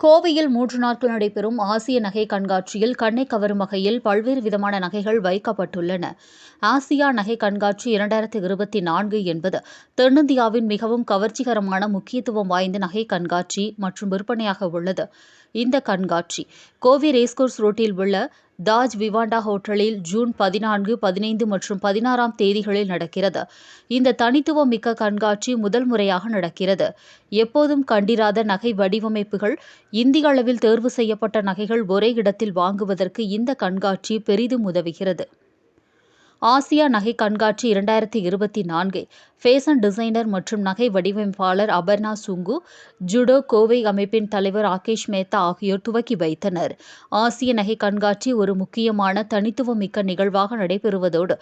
கோவையில் 3 நாட்கள் நடைபெறும் ஆசிய நகை கண்காட்சியில் கண்ணை கவரும் வகையில் பல்வேறு விதமான நகைகள் வைக்கப்பட்டுள்ளன. ஆசியா நகை கண்காட்சி 2024 என்பது தென்னிந்தியாவின் மிகவும் கவர்ச்சிகரமான முக்கியத்துவம் வாய்ந்த நகை கண்காட்சி மற்றும் விற்பனையாக உள்ளது. இந்த கண்காட்சி கோவை ரேஸ்கோர்ஸ் ரோட்டில் உள்ள தாஜ் விவாண்டா ஹோட்டலில் ஜூன் 14, 15 மற்றும் 16ஆம் தேதிகளில் நடக்கிறது. இந்த தனித்துவம் மிக்க கண்காட்சி முதல் முறையாக நடக்கிறது. எப்போதும் கண்டிராத நகை வடிவமைப்புகள், இந்திய அளவில் தேர்வு செய்யப்பட்ட நகைகள் ஒரே இடத்தில் வாங்குவதற்கு இந்த கண்காட்சி பெரிதும் உதவுகிறது. ஆசியா நகை கண்காட்சி 2024 ஃபேஷன் டிசைனர் மற்றும் நகை வடிவமைப்பாளர் அபர்ணா சுங்கு, ஜுடோ கோவை அமைப்பின் தலைவர் ராகேஷ் மேத்தா ஆகியோர் துவக்கி வைத்தனர். ஆசிய நகை கண்காட்சி ஒரு முக்கியமான தனித்துவமிக்க நிகழ்வாக நடைபெறுவதோடு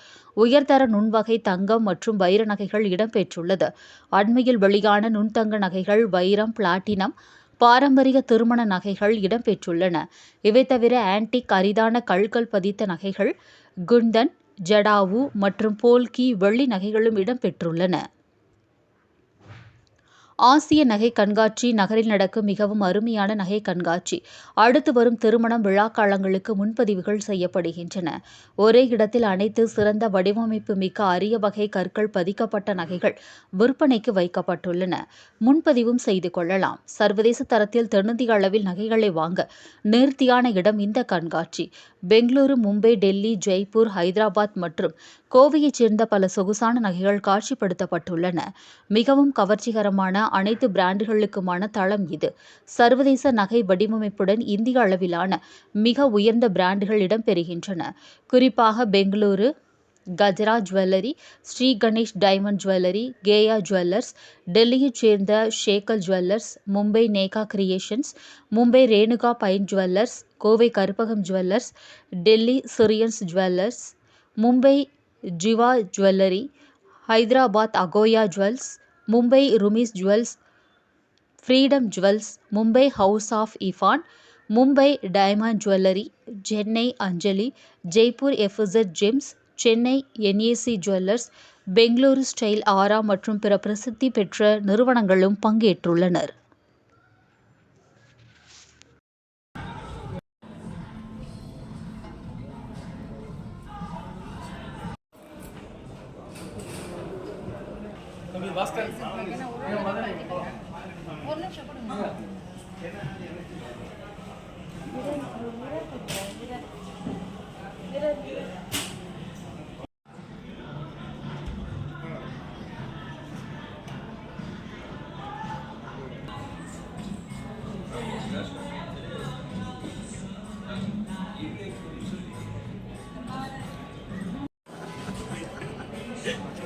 உயர்தர நுண்வகை தங்கம் மற்றும் வைர நகைகள் இடம்பெற்றுள்ளது. அண்மையில் வெளியான நுண்தங்க நகைகள், வைரம், பிளாட்டினம், பாரம்பரிய திருமண நகைகள் இடம்பெற்றுள்ளன. இவை தவிர ஆன்டிக் அரிதான கல்கள் பதித்த நகைகள், குந்தன், ஜடாவு மற்றும் போல்கி வெள்ளி நகைகளும் இடம்பெற்றுள்ளன. ஆசிய நகை கண்காட்சி நகரில் நடக்கும் மிகவும் அருமையான நகை கண்காட்சி. அடுத்து வரும் திருமணம், விழாக்காலங்களுக்கு முன்பதிவுகள் செய்யப்படுகின்றன. ஒரே இடத்தில் அனைத்து சிறந்த வடிவமைப்பு மிக்க அரிய வகை கற்கள் பதிக்கப்பட்ட நகைகள் விற்பனைக்கு வைக்கப்பட்டுள்ளன. முன்பதிவும் செய்து கொள்ளலாம். சர்வதேச தரத்தில் தென்னிந்திய அளவில் நகைகளை வாங்க நேர்த்தியான இடம் இந்த கண்காட்சி. பெங்களூரு, மும்பை, டெல்லி, ஜெய்ப்பூர், ஹைதராபாத் மற்றும் கோவையைச் சேர்ந்த பல சொகுசான நகைகள் காட்சிப்படுத்தப்பட்டுள்ளன. மிகவும் கவர்ச்சிகரமான அனைத்து பிராண்டுகளுக்குமான தளம் இது. சர்வதேச நகை வடிவமைப்புடன் இந்திய அளவிலான மிக உயர்ந்த பிராண்டுகள் இடம்பெறுகின்றன. குறிப்பாக Bengaluru Gajra jewellery, Shri Ganesh diamond jewellery, Keya jewellers, டெல்லியைச் சேர்ந்த Shekhar jewellers, Mumbai Neha creations, Mumbai Renuka fine jewellers, Kovai Karuppagam jewellers, Delhi சிரியன்ஸ் jewellers, Mumbai Jiva jewellery, Hyderabad Akoya jewels, Mumbai Rumis jewels, freedom jewels, Mumbai house of Ifan, Mumbai diamond jewellery, Chennai Anjali, Jaipur FZ gems, Chennai NAC jewellers, Bengaluru style aura மற்றும் பிற பிரசித்தி பெற்ற நிறுவனங்களும் பங்கேற்றுள்ளனர்.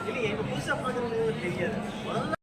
இல்லை, எங்க புதுசா பார்க்குறது தெரியாது.